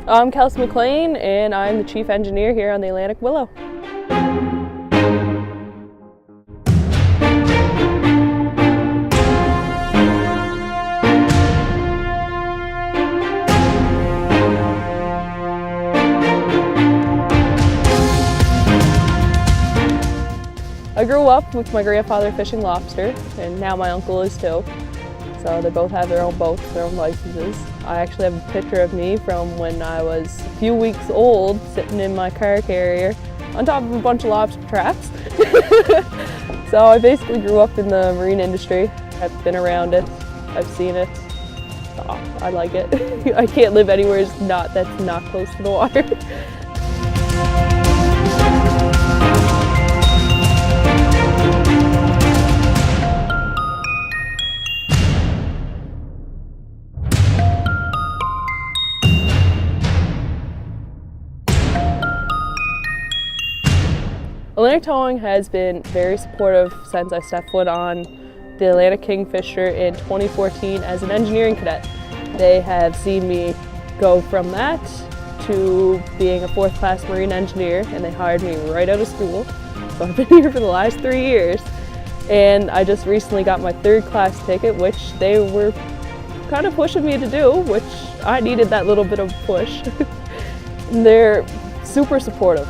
I'm Kelsie MacLean, and I'm the chief engineer here on the Atlantic Willow. I grew up with my grandfather fishing lobster, and now my uncle is too. So they both have their own boats, their own licenses. I actually have a picture of me from when I was a few weeks old, sitting in my car carrier on top of a bunch of lobster traps. So I basically grew up in the marine industry. I've been around it, I've seen it. Oh, I like it. I can't live anywhere that's not close to the water. Atlantic Towing has been very supportive since I stepped foot on the Atlantic Kingfisher in 2014 as an engineering cadet. They have seen me go from that to being a fourth class marine engineer, and they hired me right out of school. So I've been here for the last 3 years. And I just recently got my third class ticket, which they were kind of pushing me to do, which I needed that little bit of push. They're super supportive.